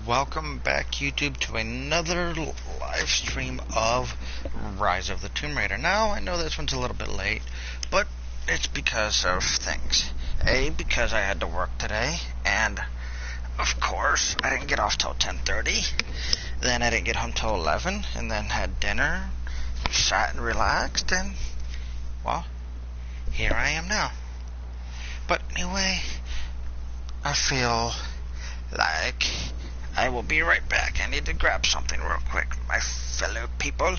welcome back YouTube to another live stream of Rise of the Tomb Raider. Now, I know this one's a little bit late, but it's because of things. A, because I had to work today, and of course, I didn't get off till 10:30. Then I didn't get home till 11, and then had dinner, sat and relaxed, and, well, here I am now. But anyway, I feel like I will be right back. I need to grab something real quick, my fellow people.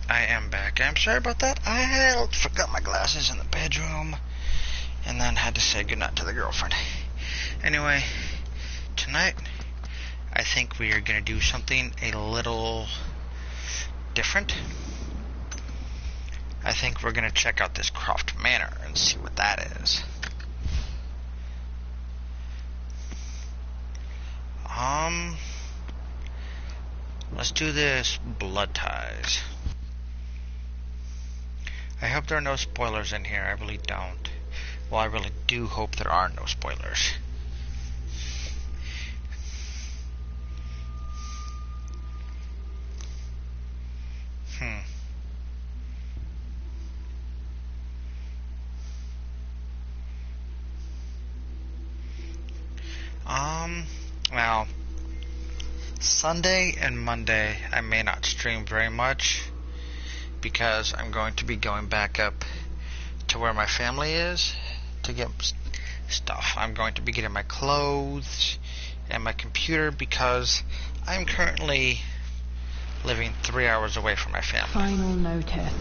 I am back. I'm sorry about that. I forgot my glasses in the bedroom and then had to say goodnight to the girlfriend. Anyway, tonight I think we are going to do something a little different. I think we're going to check out this Croft Manor and see what that is. Let's do this Blood Ties. I hope there are no spoilers in here. I really don't. Well, I really do hope there are no spoilers. Well, Sunday and Monday I may not stream very much because I'm going to be going back up to where my family is to get stuff. I'm going to be getting my clothes and my computer because I'm currently living 3 hours away from my family. Final notice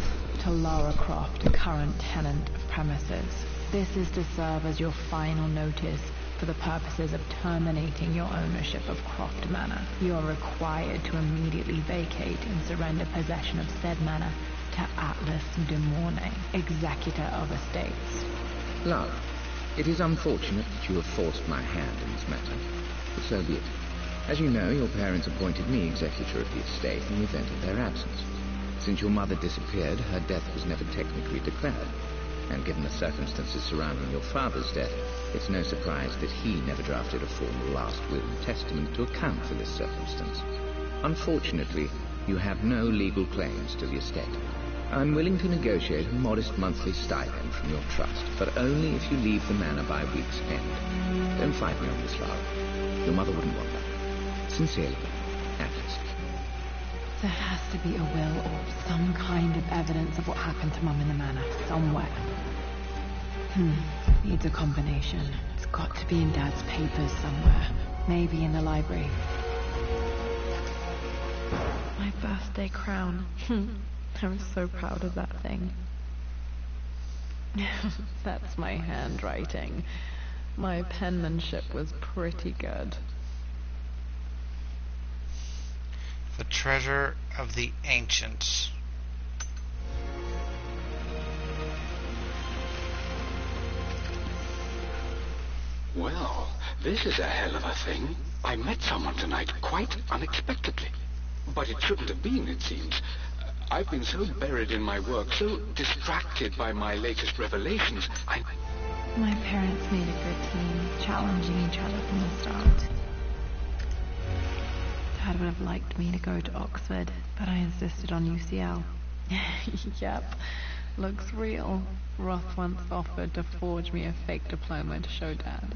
to Lara Croft, current tenant of premises. This is to serve as your final notice for the purposes of terminating your ownership of Croft Manor. You are required to immediately vacate and surrender possession of said manor to Atlas de Mornay, executor of estates. Love, it is unfortunate that you have forced my hand in this matter, but so be it. As you know, your parents appointed me executor of the estate in the event of their absence. Since your mother disappeared, her death was never technically declared. And given the circumstances surrounding your father's death, it's no surprise that he never drafted a formal last will and testament to account for this circumstance. Unfortunately, you have no legal claims to the estate. I'm willing to negotiate a modest monthly stipend from your trust, but only if you leave the manor by week's end. Don't fight me on this, Lara. Your mother wouldn't want that. Sincerely, Atlas. There has to be a will or some kind of evidence of what happened to Mum in the manor, somewhere. Needs a combination. It's got to be in Dad's papers somewhere. Maybe in the library. My birthday crown. I was so proud of that thing. That's my handwriting. My penmanship was pretty good. The treasure of the ancients. Well, this is a hell of a thing. I met someone tonight quite unexpectedly. But it shouldn't have been, it seems. I've been so buried in my work, so distracted by my latest revelations, My parents made a good team, challenging each other from the start. Dad would have liked me to go to Oxford, but I insisted on UCL. Yep, looks real. Roth once offered to forge me a fake diploma to show Dad.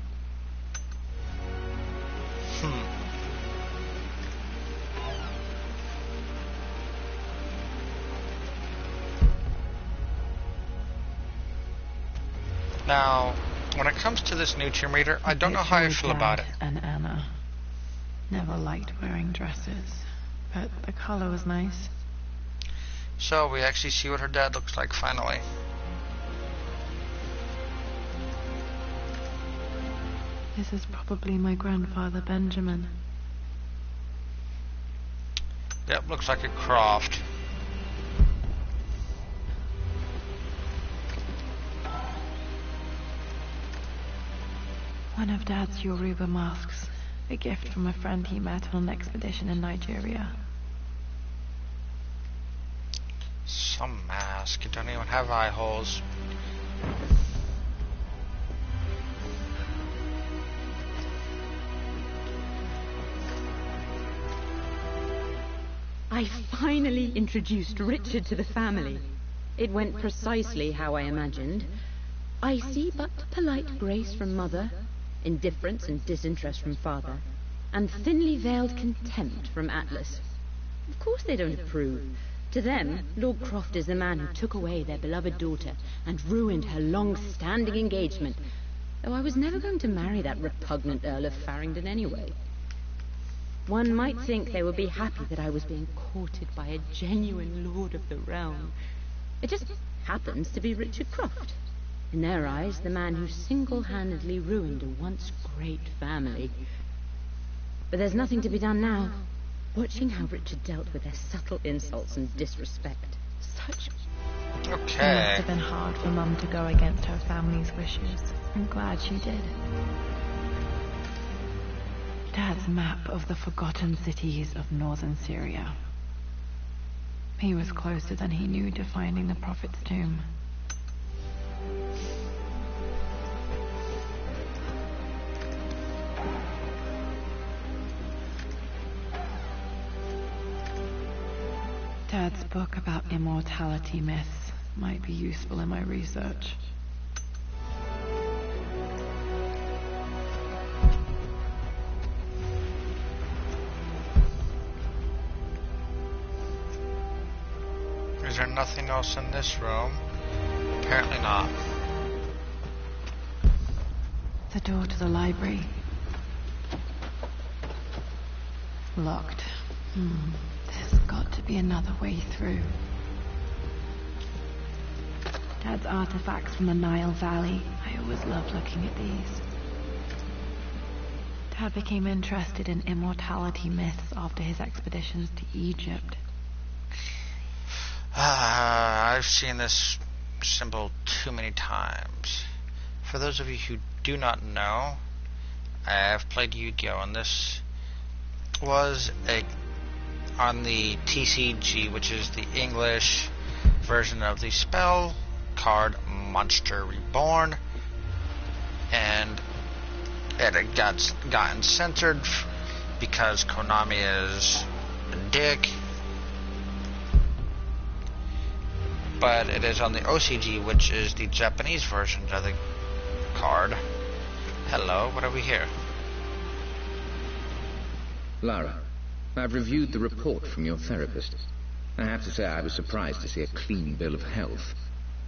Now, when it comes to this new Tomb Raider, I don't know how I feel about it. And Anna never liked wearing dresses, but the color was nice. So we actually see what her dad looks like finally. This is probably my grandfather Benjamin. Yep, looks like a Croft. One of Dad's Yoruba masks, a gift from a friend he met on an expedition in Nigeria. Some mask. It don't even have eye holes. I finally introduced Richard to the family. It went precisely how I imagined. I see but polite grace from Mother, indifference and disinterest from Father, and thinly veiled contempt from Atlas. Of course they don't approve. To them, Lord Croft is the man who took away their beloved daughter and ruined her long-standing engagement, though I was never going to marry that repugnant Earl of Farringdon anyway. One might think they would be happy that I was being courted by a genuine lord of the realm. It just happens to be Richard Croft. In their eyes, the man who single-handedly ruined a once great family. But there's nothing to be done now. Watching how Richard dealt with their subtle insults and disrespect. Such... It must Okay. have been hard for Mum to go against her family's wishes. I'm glad she did. Dad's map of the forgotten cities of northern Syria. He was closer than he knew to finding the Prophet's tomb. Dad's book about immortality myths might be useful in my research. Is there nothing else in this room? Apparently not. The door to the library. Locked. There's got to be another way through. Dad's artifacts from the Nile Valley. I always loved looking at these. Dad became interested in immortality myths after his expeditions to Egypt. I've seen this symbol too many times. For those of you who do not know, I've played Yu-Gi-Oh! And this was on the TCG, which is the English version of the spell card Monster Reborn, and it had gotten censored because Konami is a dick. But it is on the OCG, which is the Japanese version of the card. Hello, what have we here? Lara, I've reviewed the report from your therapist. I have to say I was surprised to see a clean bill of health.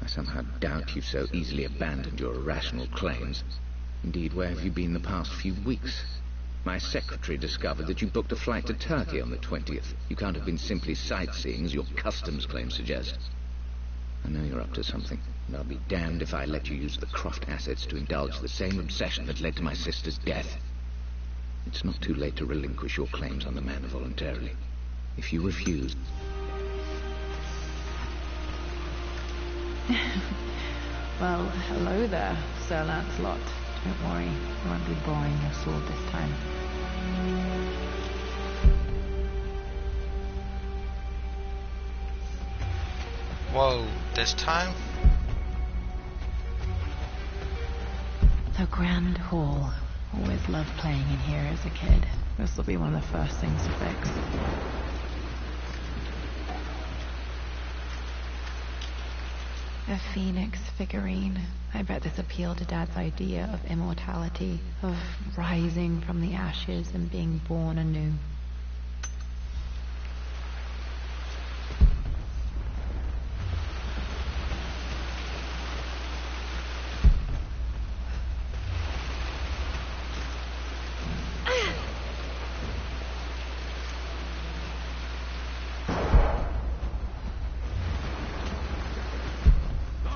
I somehow doubt you've so easily abandoned your irrational claims. Indeed, where have you been the past few weeks? My secretary discovered that you booked a flight to Turkey on the 20th. You can't have been simply sightseeing, as your customs claims suggest. I know you're up to something. And I'll be damned if I let you use the Croft assets to indulge the same obsession that led to my sister's death. It's not too late to relinquish your claims on the manor voluntarily. If you refuse... Well, hello there, Sir Lancelot. Don't worry, I won't be borrowing your sword this time. Whoa, this time? The Grand Hall. Always loved playing in here as a kid. This will be one of the first things to fix. A phoenix figurine. I bet this appealed to Dad's idea of immortality, of rising from the ashes and being born anew.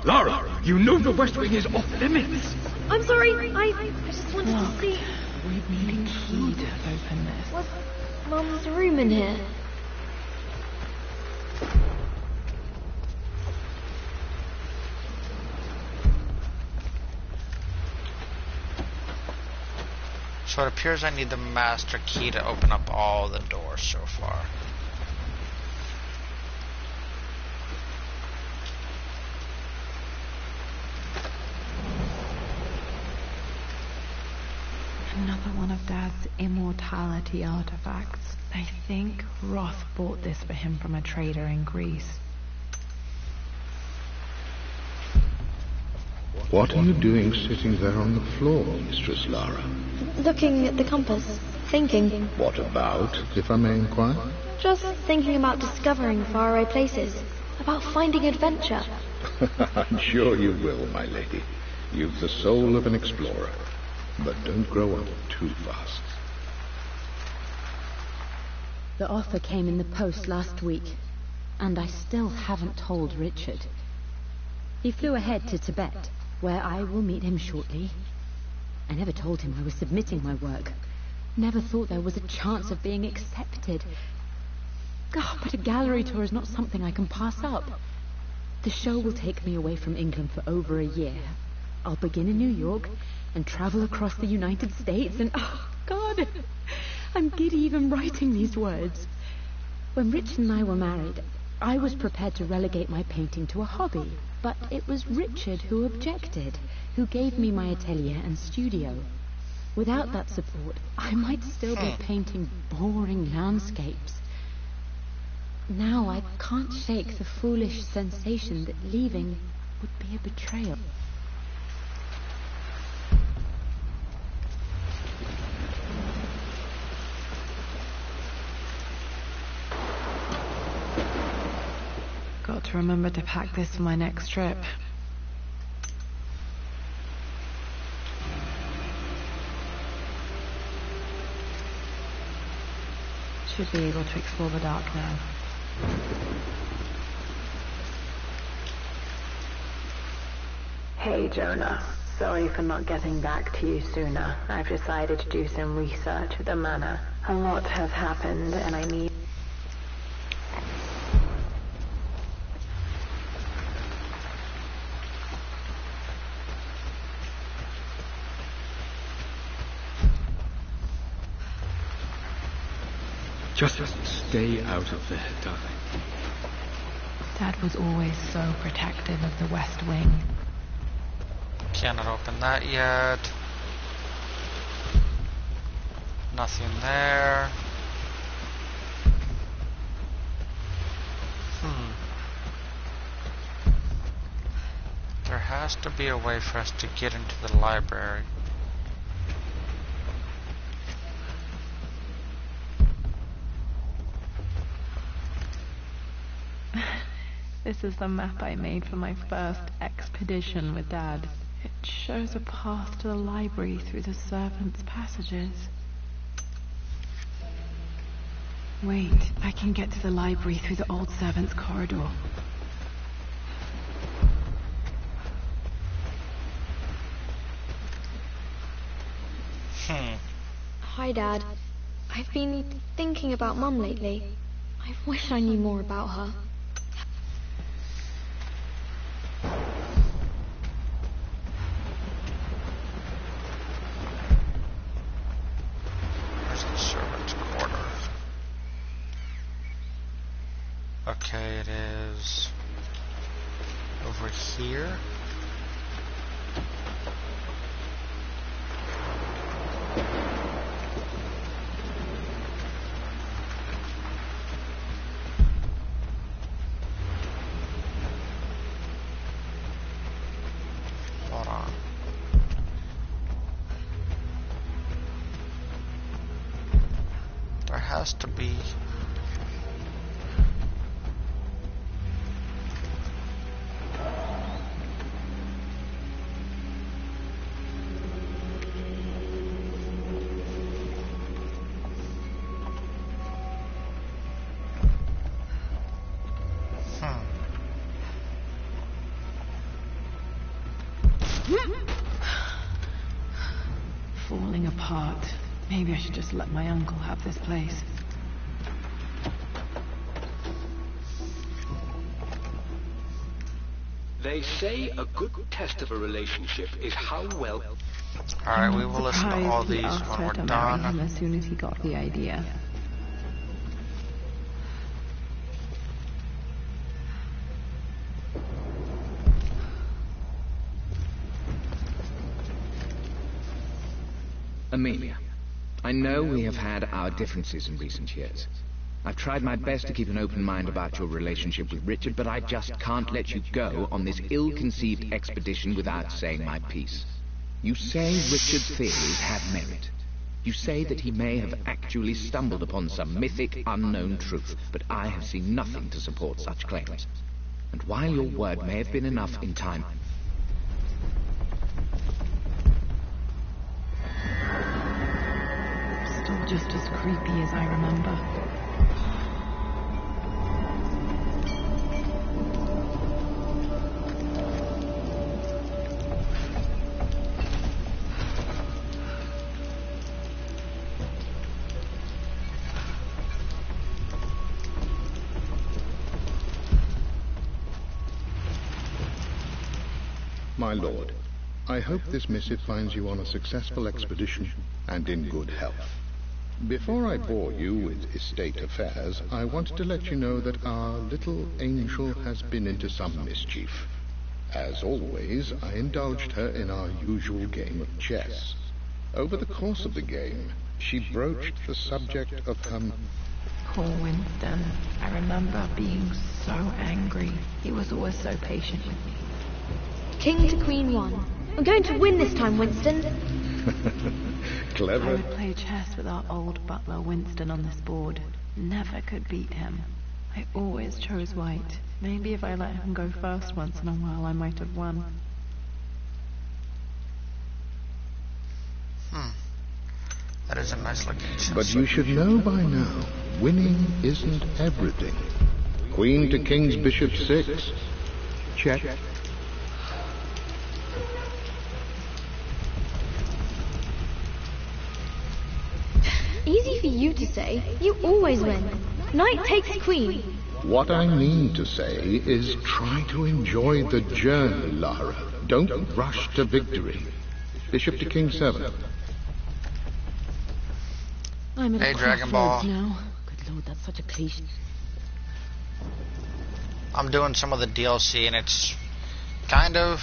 Lara, you know the West Wing is off limits. I'm sorry, I just wanted to see... We need a key to open this. Was Mum's room in here? So it appears I need the master key to open up all the doors so far. Another one of Dad's immortality artifacts. I think Roth bought this for him from a trader in Greece. What are you doing sitting there on the floor, Mistress Lara? Looking at the compass, thinking. What about, if I may inquire? Just thinking about discovering faraway places, about finding adventure. I'm sure you will, my lady. You've the soul of an explorer. But don't grow up too fast. The offer came in the post last week, and I still haven't told Richard. He flew ahead to Tibet, where I will meet him shortly. I never told him I was submitting my work. Never thought there was a chance of being accepted. Oh, but a gallery tour is not something I can pass up. The show will take me away from England for over a year. I'll begin in New York and travel across the United States and... Oh, God! I'm giddy even writing these words. When Richard and I were married, I was prepared to relegate my painting to a hobby. But it was Richard who objected, who gave me my atelier and studio. Without that support, I might still be painting boring landscapes. Now I can't shake the foolish sensation that leaving would be a betrayal. Got to remember to pack this for my next trip. Should be able to explore the dark now. Hey Jonah, sorry for not getting back to you sooner. I've decided to do some research at the manor. A lot has happened and I need... Just stay out of there, darling. Dad was always so protective of the West Wing. Cannot open that yet. Nothing there. There has to be a way for us to get into the library. This is the map I made for my first expedition with Dad. It shows a path to the library through the servants' passages. Wait, I can get to the library through the old servants' corridor. Hi, Dad. I've been thinking about Mum lately. I wish I knew more about her. Where's the servant's quarters? Okay, it is over here. Hold on. There has to be. Falling apart. Maybe I should just let my uncle have this place. They say a good test of a relationship is how well... Alright, we will listen to all Surprised he these asked when her we're to marry him done. as soon as he got the idea. Amelia, I know we have had our differences in recent years. I've tried my best to keep an open mind about your relationship with Richard, but I just can't let you go on this ill-conceived expedition without saying my piece. You say Richard's theories have merit. You say that he may have actually stumbled upon some mythic, unknown truth, but I have seen nothing to support such claims. And while your word may have been enough in time... Still just as creepy as I remember. My lord, I hope this missive finds you on a successful expedition and in good health. Before I bore you with estate affairs, I wanted to let you know that our little angel has been into some mischief. As always, I indulged her in our usual game of chess. Over the course of the game, she broached the subject of her... Poor Winston. I remember being so angry. He was always so patient with me. King to Queen 1. I'm going to win this time, Winston. I Clever. would play chess with our old butler Winston on this board. Never could beat him. I always chose white. Maybe if I let him go first once in a while, I might have won. That is a nice location. But you should know by now, winning isn't everything. Queen to King's Bishop 6. Check. Easy for you to say. You always win. Knight takes queen. What I mean to say is try to enjoy the journey, Lara. Don't rush to victory. Bishop to King 7. I'm at Hey, a Dragon crossroads Ball. now. Good lord, that's such a cliche. I'm doing some of the DLC and it's kind of,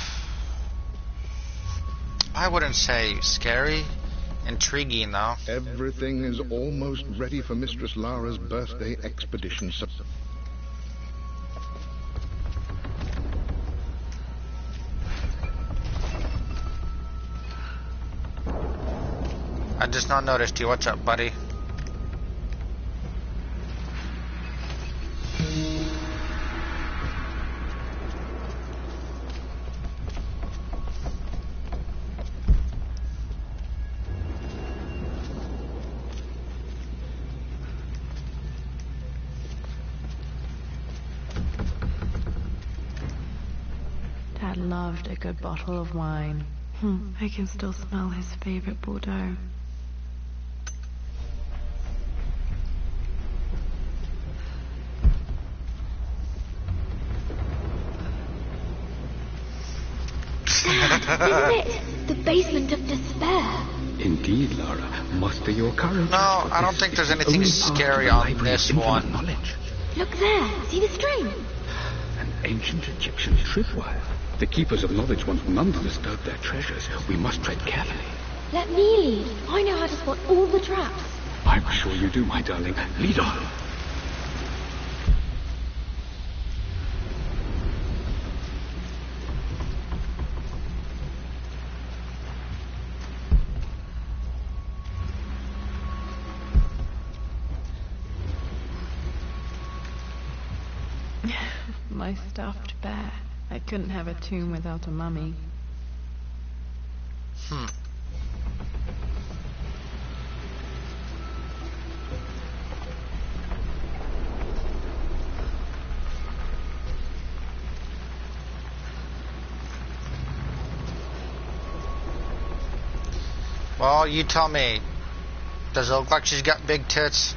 I wouldn't say scary, intriguing though. Everything is almost ready for Mistress Lara's birthday expedition. I just not noticed you. What's up, buddy? Dad loved a good bottle of wine. I can still smell his favorite Bordeaux. Dad, this is it. The basement of despair. Indeed, Lara. Muster your courage. No, I don't think there's anything scary on this one. Knowledge. Look there. See the string? An ancient Egyptian tripwire. The keepers of knowledge want none to disturb their treasures. We must tread carefully. Let me lead. I know how to spot all the traps. I'm sure you do, my darling. Lead on. My stuffed bear. I couldn't have a tomb without a mummy. Well, you tell me. Does it look like she's got big tits?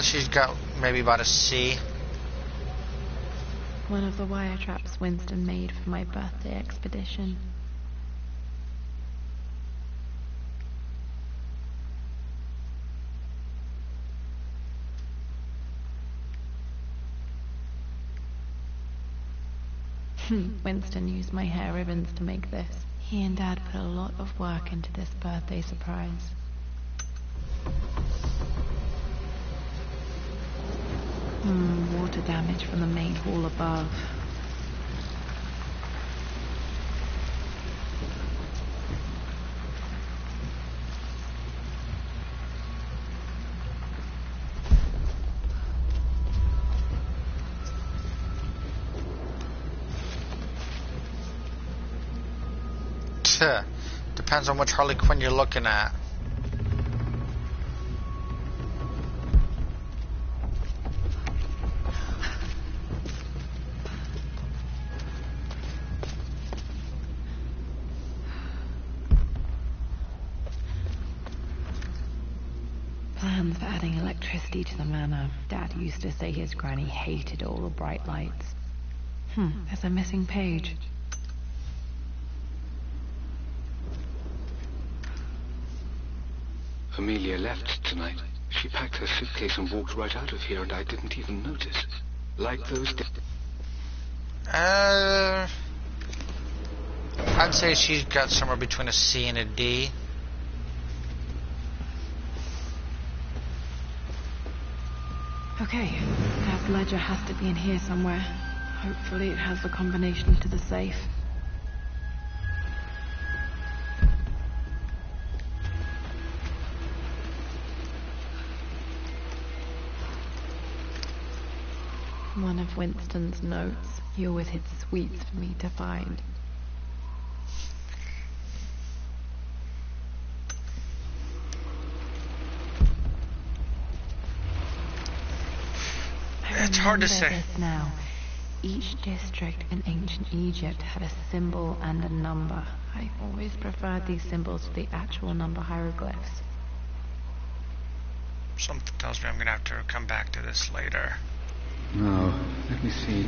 She's got maybe about a C. One of the wire traps Winston made for my birthday expedition. Winston used my hair ribbons to make this. He and Dad put a lot of work into this birthday surprise. Water damage from the main hall above. Depends on which Harley Quinn you're looking at. Plans for adding electricity to the manor. Dad used to say his granny hated all the bright lights. There's a missing page. Amelia left tonight. She packed her suitcase and walked right out of here, and I didn't even notice. Like those... I'd say she's got somewhere between a C and a D. Okay, Dad's ledger has to be in here somewhere. Hopefully it has the combination to the safe. One of Winston's notes. He always hid sweets for me to find. It's hard to say. This now. Each district in ancient Egypt had a symbol and a number. I always preferred these symbols to the actual number hieroglyphs. Something tells me I'm gonna have to come back to this later. No, let me see.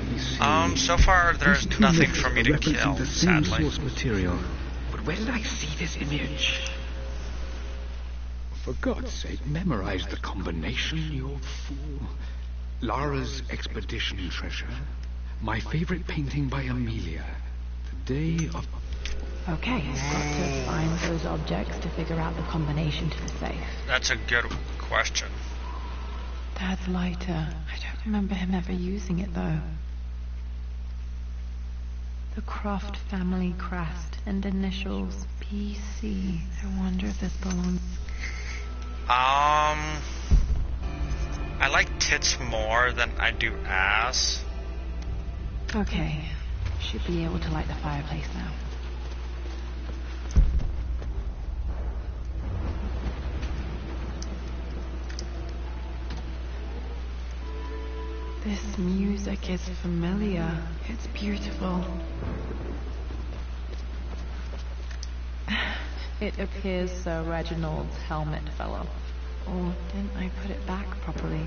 So far there's nothing for me to kill, the same sadly. source material. But where did I see this image? For God's sake, memorize the combination, you fool. Lara's expedition treasure. My favorite painting by Amelia. The day of... Okay, I've got to find those objects to figure out the combination to the safe. That's a good question. Dad's lighter. I don't remember him ever using it, though. The Croft family crest and initials PC. I wonder if this belongs... I like tits more than I do ass. Okay. Should be able to light the fireplace now. This music is familiar. It's beautiful. It appears Sir Reginald's helmet fell off. Or didn't I put it back properly?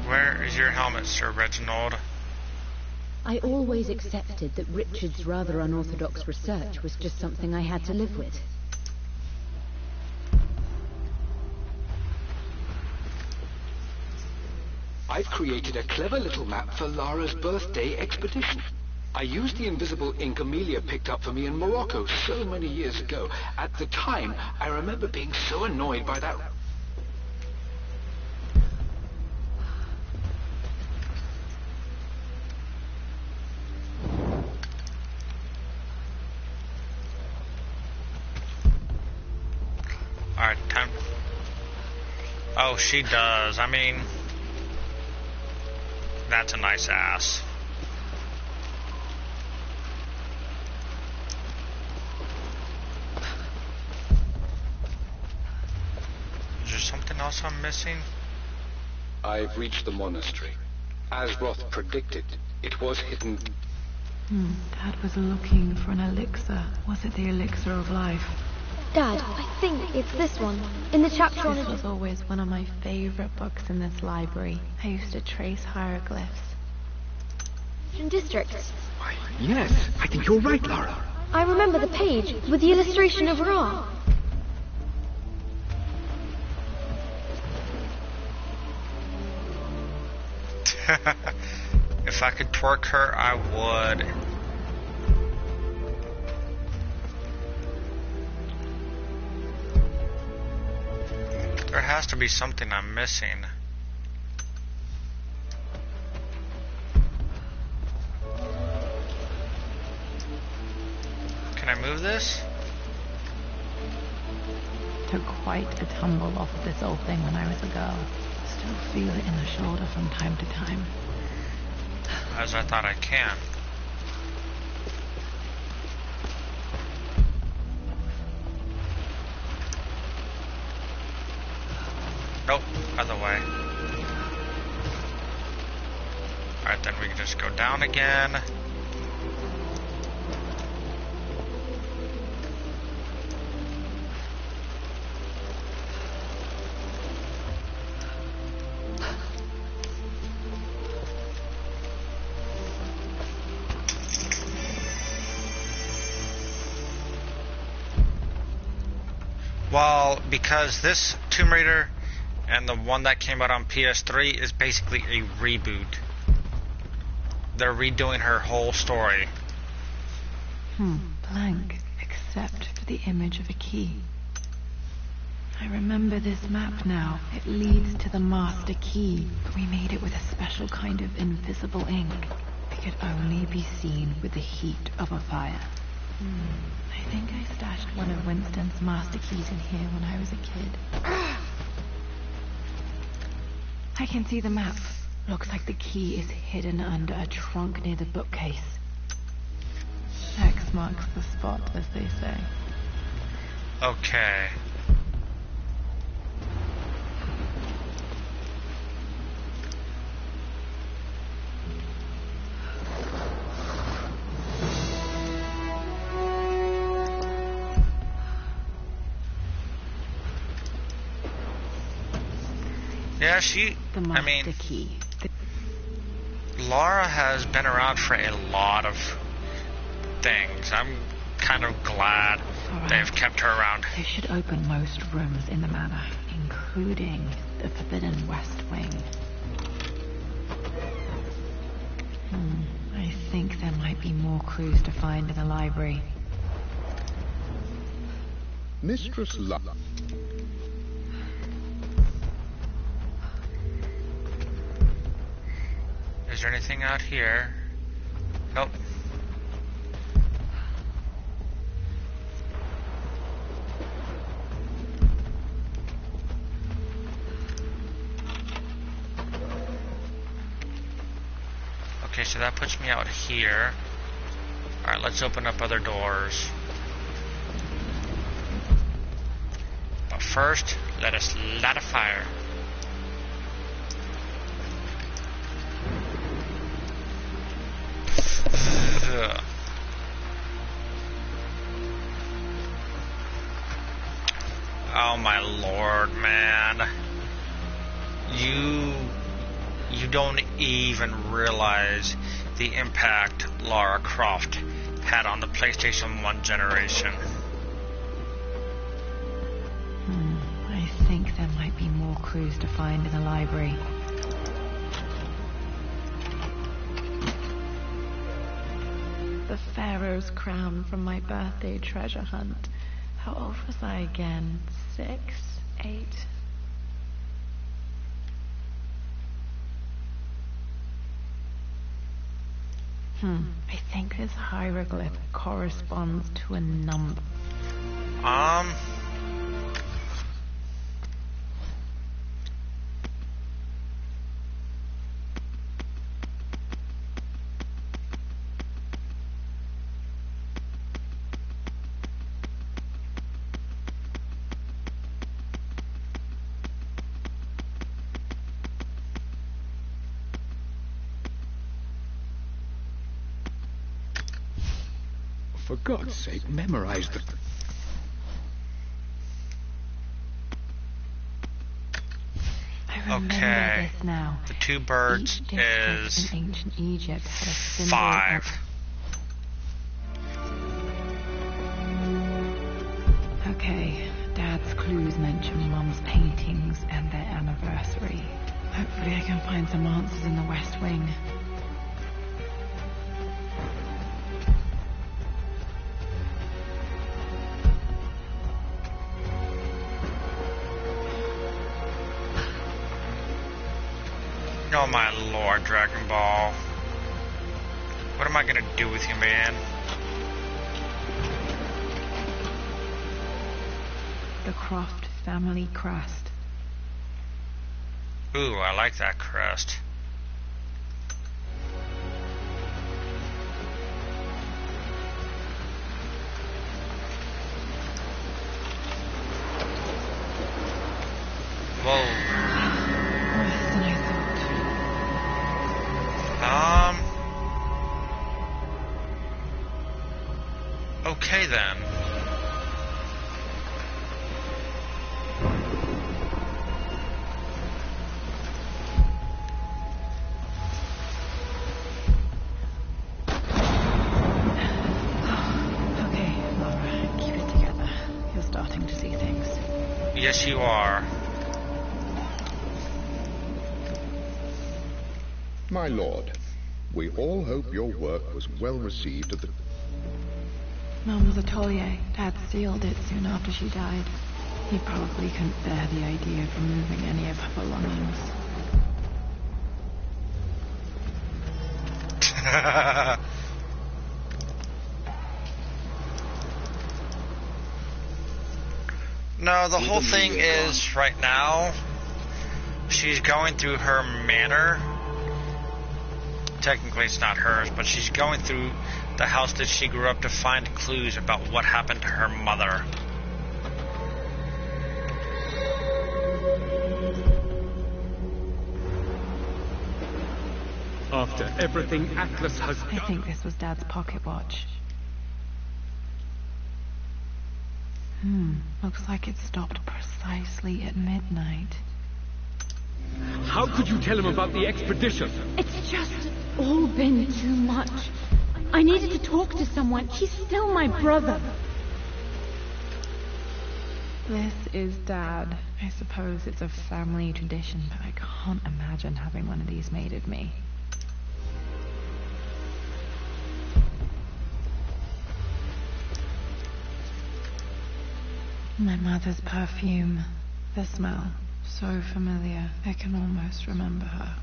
Where is your helmet, Sir Reginald? I always accepted that Richard's rather unorthodox research was just something I had to live with. I've created a clever little map for Lara's birthday expedition. I used the invisible ink Amelia picked up for me in Morocco so many years ago. At the time, I remember being so annoyed by that... Alright, time. Oh, she does. I mean, that's a nice ass. Is there something else I'm missing? I've reached the monastery. As Roth predicted, it was hidden... Dad was looking for an elixir. Was it the elixir of life? Dad, I think it's this one. In the chapter on This it. was always one of my favorite books in this library. I used to trace hieroglyphs. Districts. Why, yes, I think you're right, Lara. I remember the page with the illustration of Ra. If I could twerk her, I would. There has to be something I'm missing. Can I move this? Took quite a tumble off of this old thing when I was a girl. Still feel it in the shoulder from time to time. As I thought I can. Nope, other way. Alright, then we can just go down again. Well, because this Tomb Raider and the one that came out on PS3 is basically a reboot. They're redoing her whole story. Blank, except for the image of a key. I remember this map now. It leads to the master key, but we made it with a special kind of invisible ink. It could only be seen with the heat of a fire. I think I stashed one of Winston's master keys in here when I was a kid. I can see the map. Looks like the key is hidden under a trunk near the bookcase. X marks the spot, as they say. Okay. Yeah, The master key. Lara has been around for a lot of things. I'm kind of glad they've kept her around. They should open most rooms in the manor, including the forbidden west wing. I think there might be more clues to find in the library. Mistress Lara. there anything out here? Nope. Okay, so that puts me out here. Alright, let's open up other doors. But first, let us light a fire. Ugh. Oh my lord, man. You don't even realize the impact Lara Croft had on the PlayStation 1 generation. I think there might be more clues to find in the library. The Pharaoh's crown from my birthday treasure hunt. How old was I again? 6, 8? I think this hieroglyph corresponds to a number. For God's sake, memorize the... I remember this now. The two birds Each district is in ancient Egypt had a symbol 5. Okay, Dad's clues mention Mum's paintings and their anniversary. Hopefully I can find some answers in the West Wing. Oh my lord, Dragon Ball. What am I gonna do with you, man? The Croft family crest. Ooh, I like that crest. Whoa. Worse than I thought. Okay then. Okay, Laura, keep it together. You're starting to see things. Yes, you are. My lord, we all hope your work was well received at the... Mum was a taulier. Dad sealed it soon after she died. He probably couldn't bear the idea of removing any of her belongings. No, the whole thing is, right now, she's going through her manor. Technically it's not hers, but she's going through the house that she grew up to find clues about what happened to her mother. After everything Atlas has I done... think this was Dad's pocket watch. Looks like it stopped precisely at midnight. How could you tell him about the expedition? It's just all been too much. I needed to talk to someone. He's still my brother. This is Dad. I suppose it's a family tradition, but I can't imagine having one of these made of me. My mother's perfume. The smell. So familiar. I can almost remember her.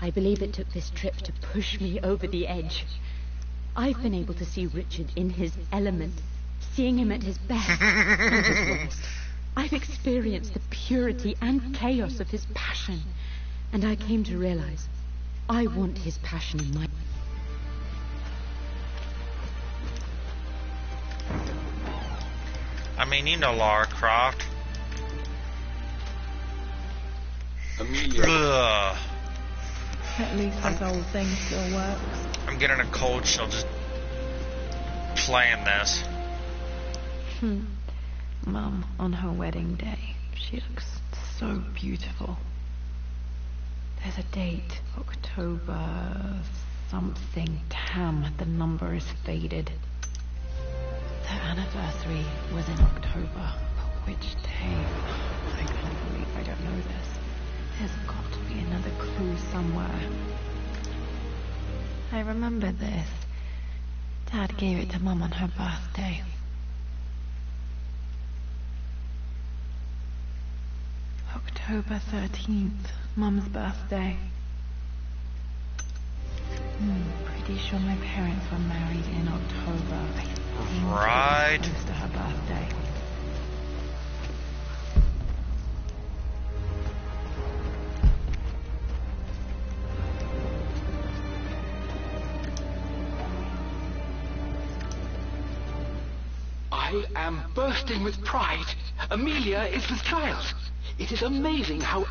I believe it took this trip to push me over the edge. I've been able to see Richard in his element, seeing him at his best and his worst. I've experienced the purity and chaos of his passion, and I came to realize I want his passion in my... I mean, you know Lara Croft. Amelia. Ugh. At least this old thing still works. I'm getting a cold chill just playing this. Mum, on her wedding day, she looks so beautiful. There's a date, October something. Damn, the number is faded. Their anniversary was in October, but which day? I can't believe I don't know this. There's got to be another clue somewhere. I remember this. Dad gave it to Mum on her birthday. October 13th, Mum's birthday. Pretty sure my parents were married in October. I think Right. it was close to her birthday. I am bursting with pride. Amelia is with child. It is amazing how...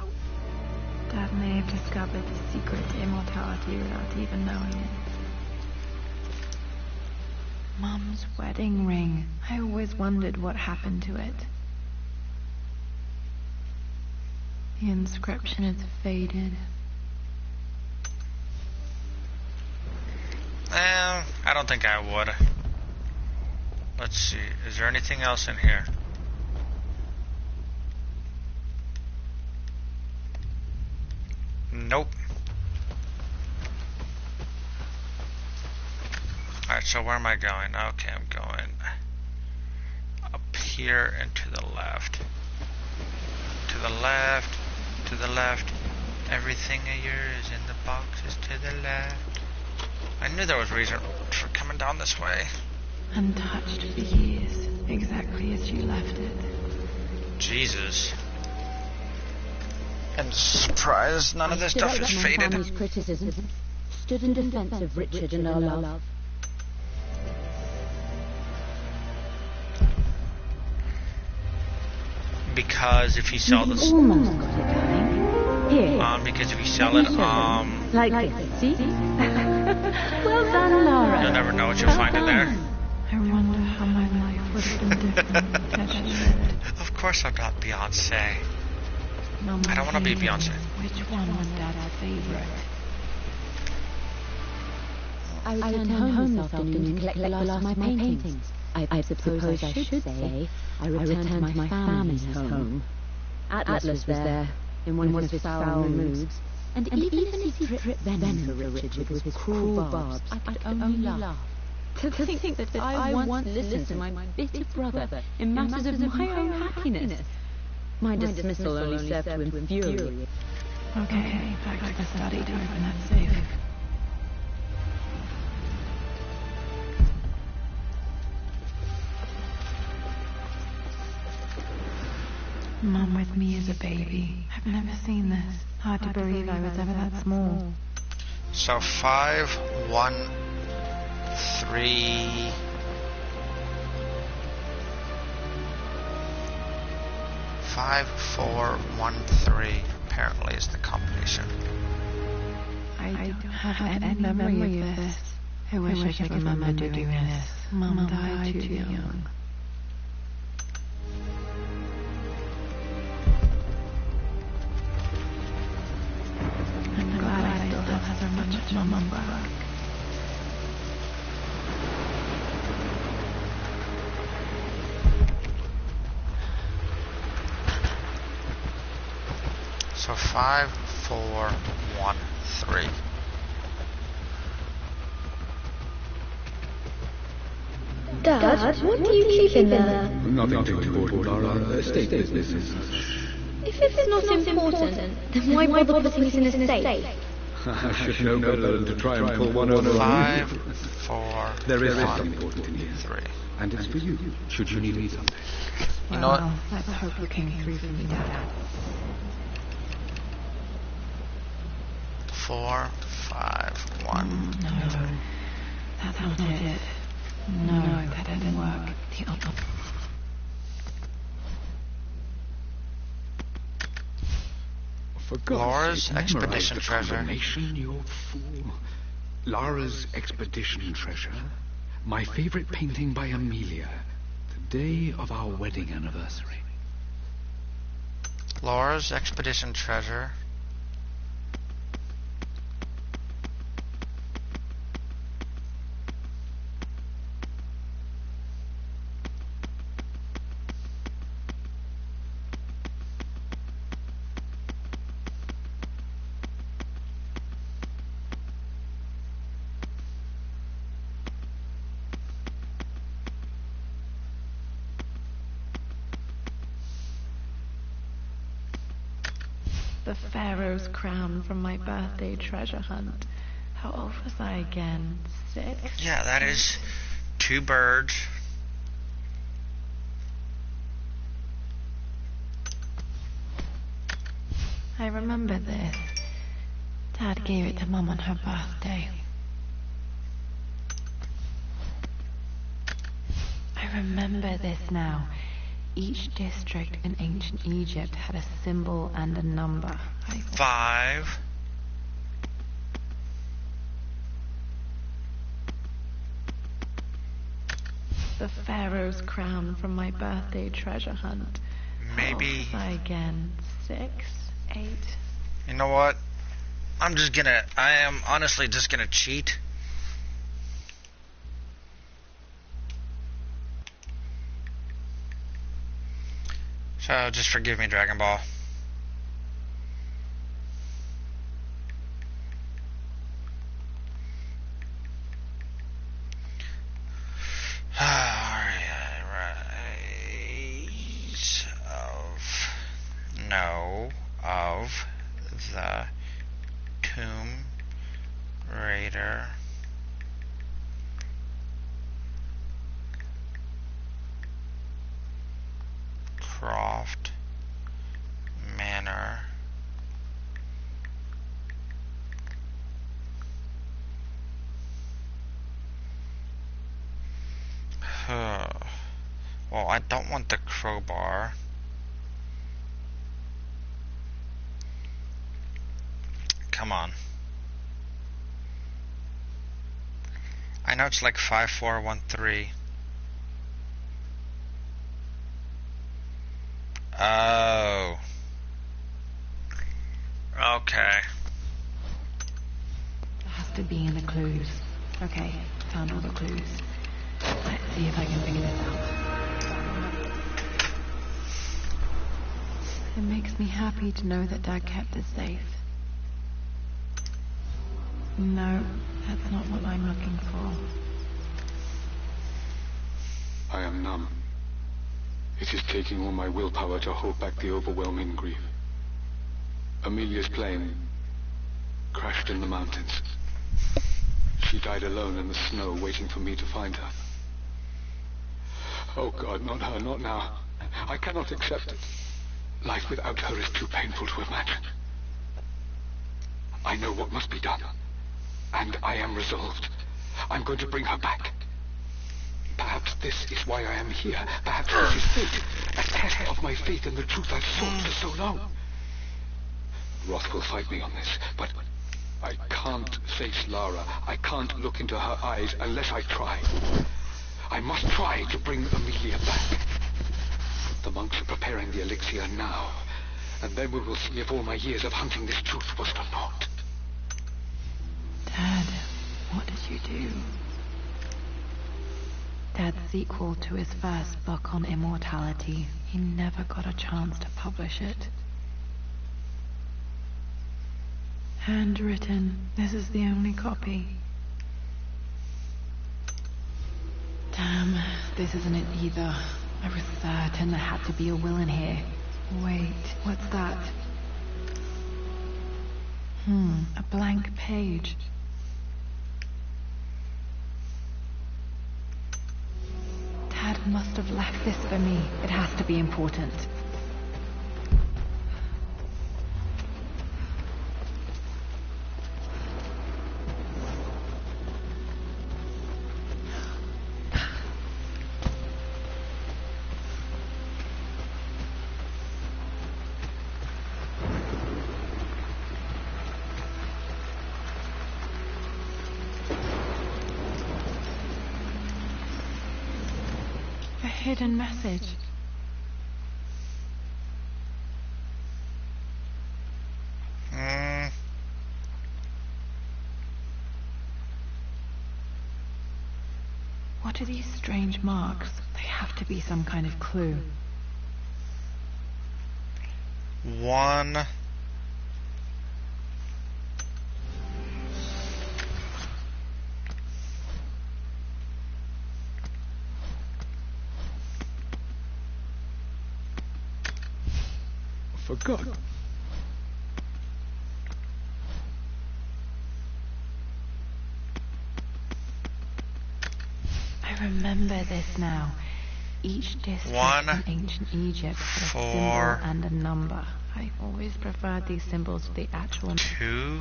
Dad may have discovered the secret to immortality without even knowing it. Mum's wedding ring. I always wondered what happened to it. The inscription is faded. I don't think I would. Let's see. Is there anything else in here? Nope. Alright, so where am I going? Okay, I'm going up here and to the left. To the left. To the left. Everything of yours in the box is to the left. I knew there was reason for coming down this way. Untouched for years, exactly as you left it. Jesus. And surprise, none of this stuff is faded. Family's criticisms, stood in defense of Richard and our love. Because if you sell this, Almost got it going. Here. because if you sell it, Like this, see? Well done, Laura. you'll never know what you'll find in there. I wonder how my life would have been different had she lived. Of course I'm not Beyonce. Mum I don't want to be came in. Beyonce. Which one was Dad's favorite? I returned home this afternoon to collect the last of my paintings. I suppose I should say I returned to my family's home. Atlas was there, in one of his foul moods, and even as he dripped venom for Richard with his cruel barbs, I could only laugh. To think that I once listened to my bitter brother in matters of my own happiness. My dismissal only served to infuriate. Okay, back to the study to open that safe. Mum with me as a baby. I've never seen this. Hard to believe I was ever that small. So 5, 1, 3. Five, 4, 1, 3. Apparently is the combination. I don't have any memory of this. I wish I could remember doing this. Mum died too young. I'm glad I still have so much Mum back. So 5, 4, 1, 3. Dad, what do you keep in there? Nothing too important, Laura. Estate business and such. If it's not important, then why bother putting it in a safe? I should know better than to try and pull one over on 5, you. 4, There is 1, something important in here. 3. And it's for you, should you need me someday. You know what? Well, let's hope you came through for me, Dad. 4, 5, 1. No, that's not it. No, that didn't work. The other. For God's Laura's sake, memorize expedition the treasure. combination, you old fool. Lara's expedition treasure. My favorite painting by Amelia. The day of our wedding anniversary. Laura's expedition treasure. The Pharaoh's crown from my birthday treasure hunt. How old was I again? 6? Yeah, that is 2 birds. I remember this. Dad gave it to Mum on her birthday. I remember this now. Each district in ancient Egypt had a symbol and a number. 5. The Pharaoh's crown from my birthday treasure hunt. Maybe. How old was I again? 6, 8. You know what? I am honestly just gonna cheat. So just forgive me, Dragon Ball. Rise of the Tomb Raider. Croft Manor. Well, I don't want the crowbar. Come on. I know it's like 5413. Oh. Okay. It has to be in the clues. Okay, found all the clues. Let's see if I can figure this out. It makes me happy to know that Dad kept it safe. No, that's not what I'm looking for. I am numb. It is taking all my willpower to hold back the overwhelming grief. Amelia's plane crashed in the mountains. She died alone in the snow, waiting for me to find her. Oh God, not her, not now. I cannot accept it. Life without her is too painful to imagine. I know what must be done. And I am resolved. I'm going to bring her back. Perhaps this is why I am here. Perhaps this is fate. A test of my faith in the truth I've sought for so long. Roth will fight me on this, but I can't face Lara. I can't look into her eyes unless I try. I must try to bring Amelia back. The monks are preparing the elixir now, and then we will see if all my years of hunting this truth was for naught. Dad, what did you do? Dad's sequel to his first book on immortality. He never got a chance to publish it. Handwritten. This is the only copy. Damn, this isn't it either. I was certain there had to be a will in here. Wait, what's that? A blank page. Dad must have left this for me. It has to be important. A hidden message. What are these strange marks? They have to be some kind of clue. One. For God. I remember this now. Each district One, in ancient Egypt had a symbol 4, and a number. I always preferred these symbols to the actual... 2.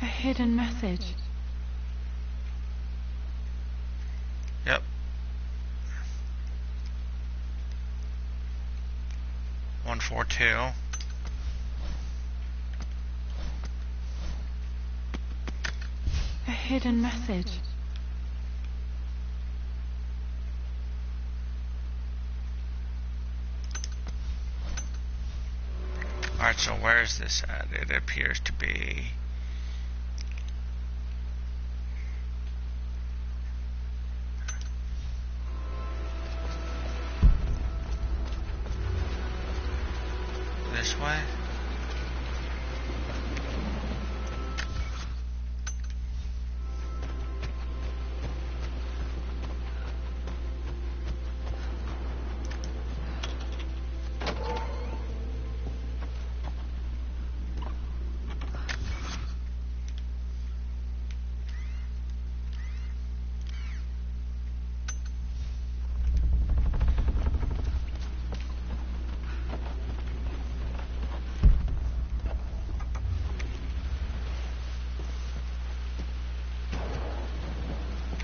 A hidden message. Yep. 142. A hidden message. Alright, so where is this at? It appears to be... this way?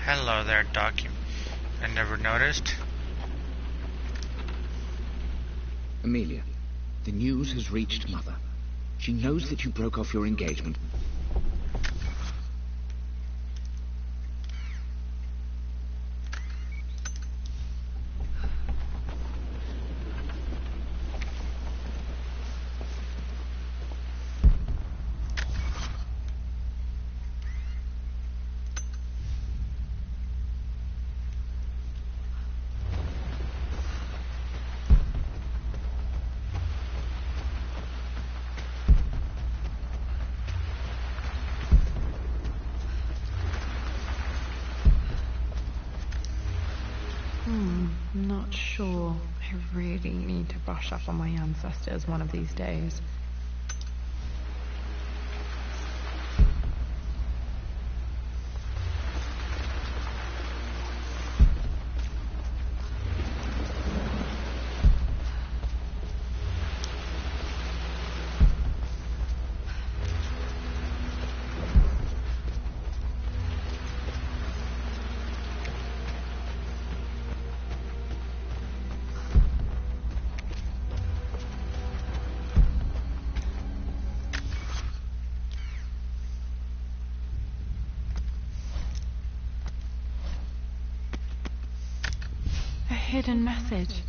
Hello there, I never noticed. Amelia, the news has reached Mother. She knows that you broke off your engagement. Not sure. I really need to brush up on my ancestors one of these days. A hidden message.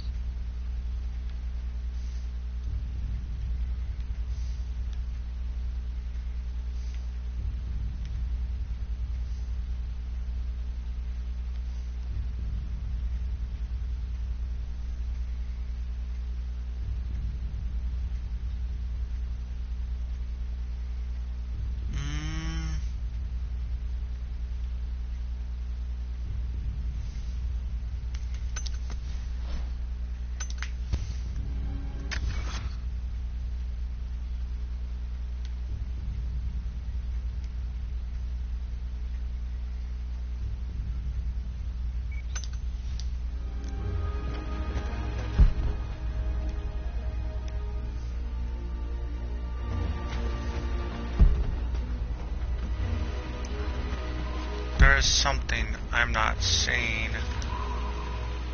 There is something I'm not seeing.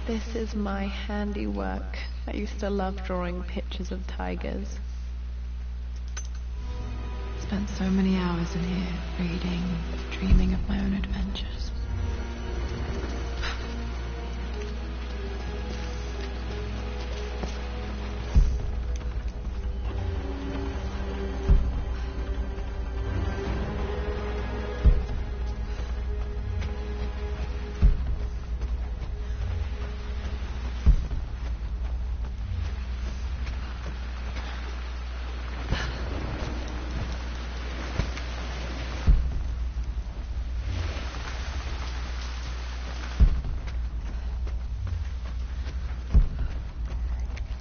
This is my handiwork. I used to love drawing pictures of tigers. Spent so many hours in here, reading, dreaming of my own adventures.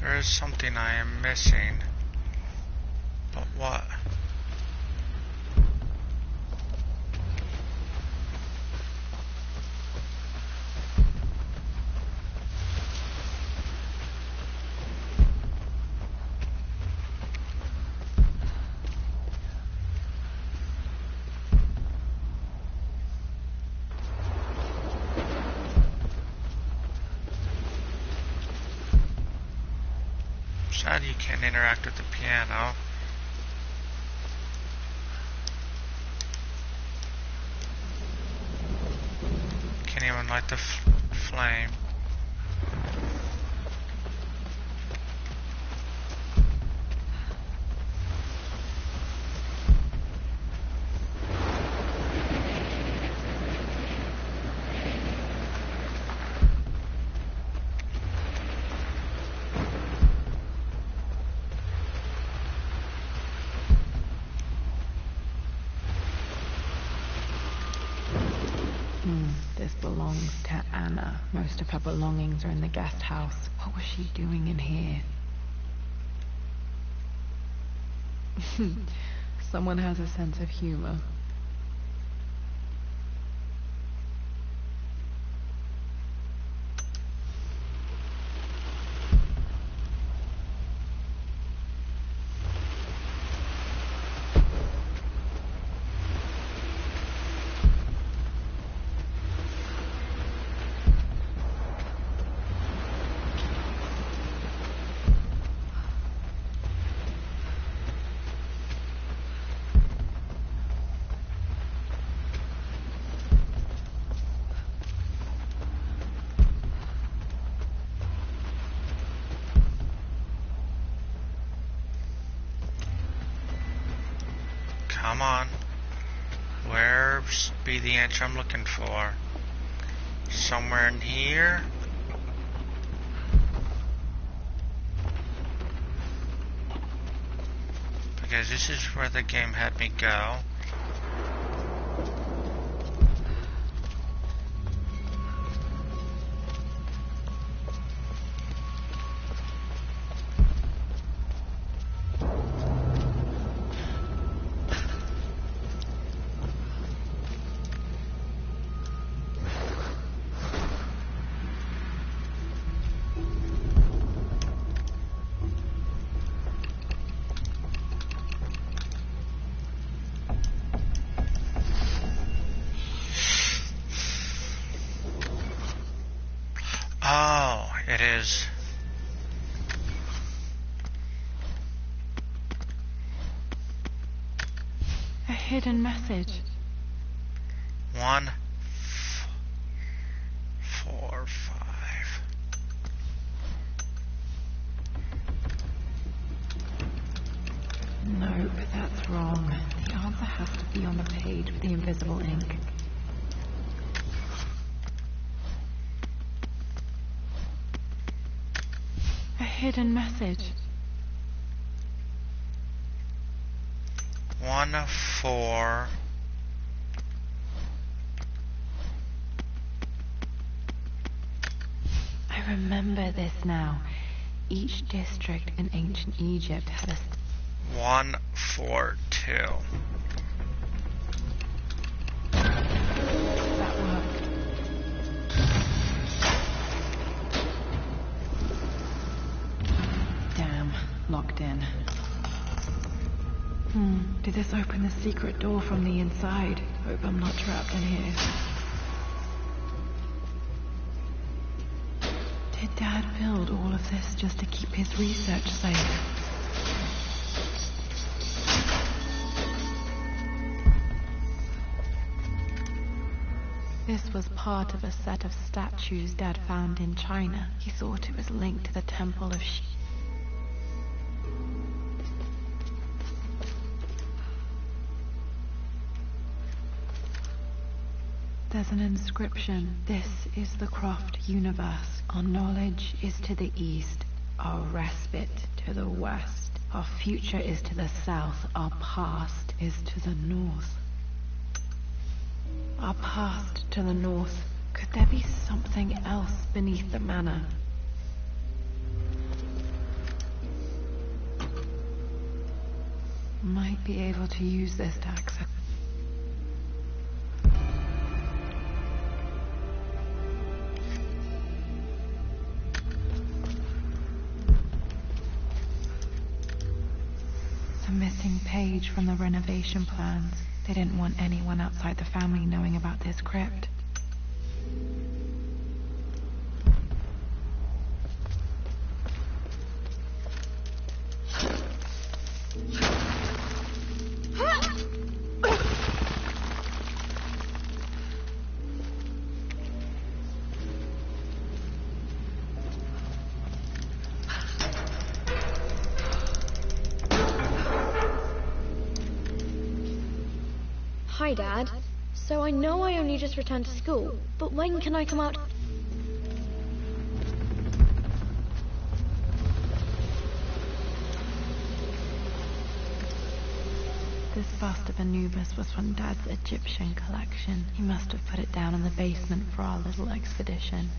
There is something I am missing. But what? Sad you can't interact with the piano. Can't even light the flame. This belongs to Anna. Most of her belongings are in the guest house. What was she doing in here? Someone has a sense of humor. Come on. Where's be the answer I'm looking for? Somewhere in here? Because this is where the game had me go. Oh, it is. A hidden message. 1, 4, 5. Nope, that's wrong. The answer has to be on the page with the invisible ink. A hidden message. 1, 4. I remember this now. Each district in ancient Egypt had a... 1, 4, 2. That worked. Damn, locked in. Did this open the secret door from the inside? Hope I'm not trapped in here. Did Dad build all of this just to keep his research safe? This was part of a set of statues Dad found in China. He thought it was linked to the Temple of Shi. There's an inscription. This is the Croft universe. Our knowledge is to the east, our respite to the west. Our future is to the south, our past is to the north. Our past to the north. Could there be something else beneath the manor? Might be able to use this to access. A missing page from the renovation plans. They didn't want anyone outside the family knowing about this crypt. Hi, Dad. So I know I only just returned to school, but when can I come out? This bust of Anubis was from Dad's Egyptian collection. He must have put it down in the basement for our little expedition.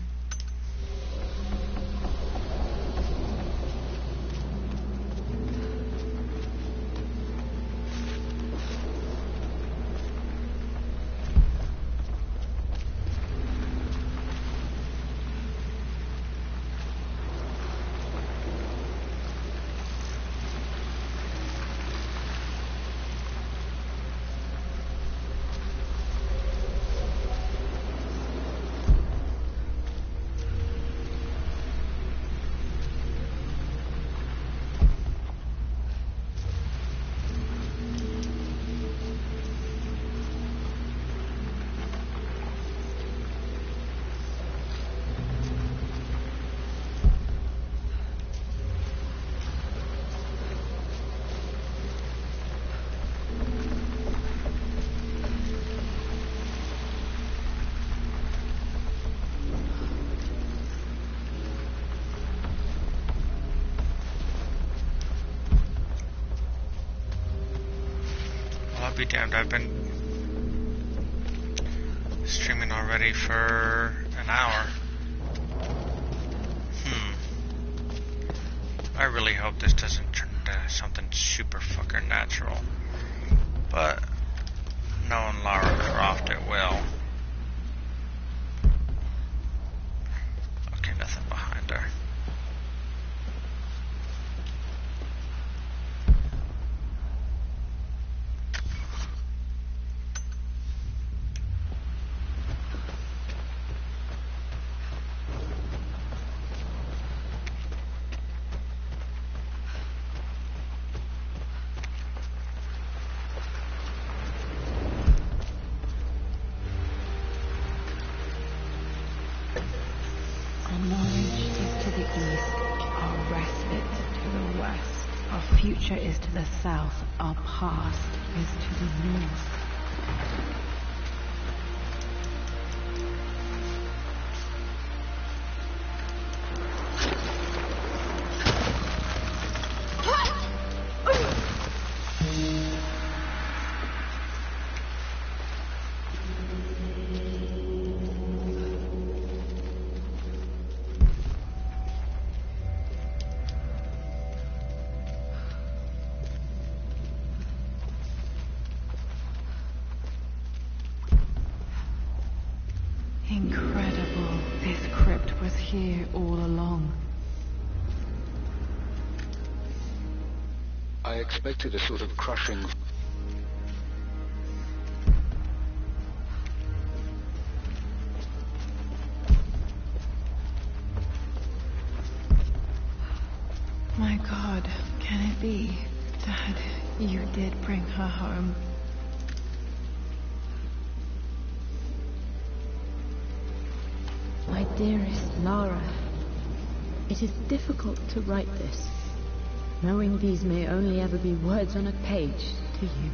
I'll be damned, I've been streaming already for an hour. I really hope this doesn't turn into something super fucking natural. But knowing Lara Croft, it will. Okay, nothing behind her. Our knowledge is to the east, our respite to the west. Our future is to the south, our past is to the north. Incredible. This crypt was here all along. I expected a sort of crushing... You did bring her home. My dearest Lara, it is difficult to write this, knowing these may only ever be words on a page to you.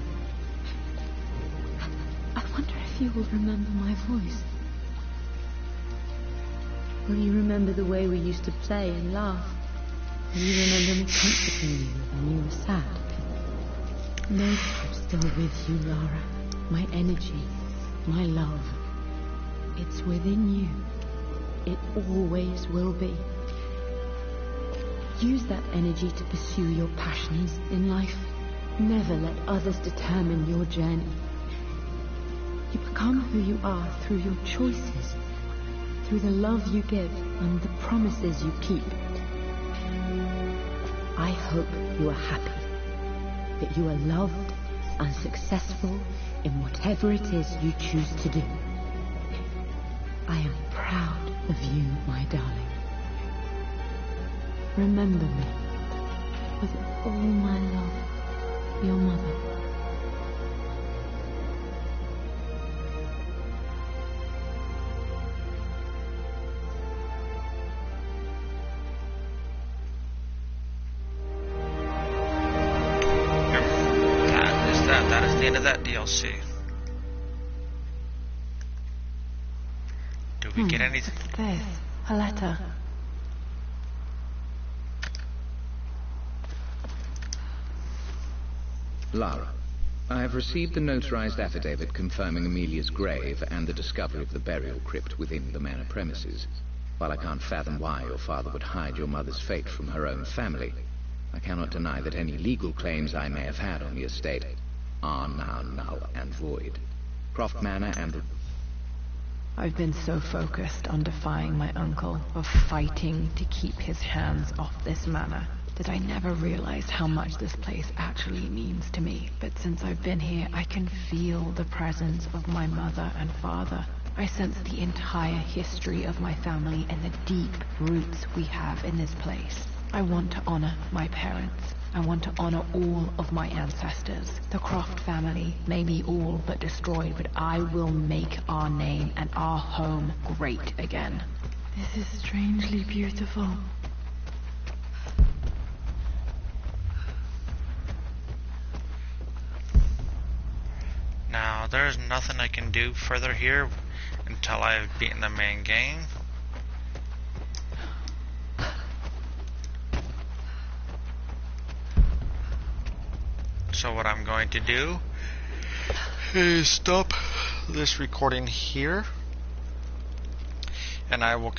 I wonder if you will remember my voice. Will you remember the way we used to play and laugh? Will you remember me comforting you when you were sad? Know that I'm still with you, Lara. My energy, my love. It's within you. It always will be. Use that energy to pursue your passions in life. Never let others determine your journey. You become who you are through your choices, through the love you give and the promises you keep. I hope you are happy, that you are loved and successful in whatever it is you choose to do. I am proud of you, my darling. Remember me, with all my love, your mother. That is the end of that DLC. Do we get anything? This, a letter. Lara, I have received the notarized affidavit confirming Amelia's grave and the discovery of the burial crypt within the manor premises. While I can't fathom why your father would hide your mother's fate from her own family, I cannot deny that any legal claims I may have had on the estate are now null and void. Croft Manor and the... I've been so focused on defying my uncle, of fighting to keep his hands off this manor, that I never realized how much this place actually means to me. But since I've been here, I can feel the presence of my mother and father. I sense the entire history of my family and the deep roots we have in this place. I want to honor my parents. I want to honor all of my ancestors. The Croft family may be all but destroyed, but I will make our name and our home great again. This is strangely beautiful. Now, there's nothing I can do further here until I've beaten the main game. So what I'm going to do is stop this recording here, and I will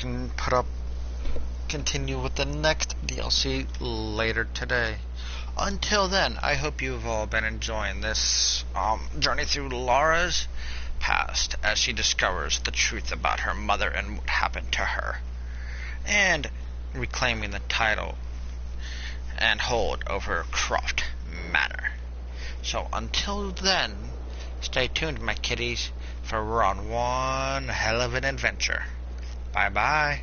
continue with the next DLC later today. Until then, I hope you've all been enjoying this journey through Lara's past as she discovers the truth about her mother and what happened to her, and reclaiming the title and hold over Croft Manor. So until then, stay tuned, my kiddies, for we're on one hell of an adventure. Bye-bye.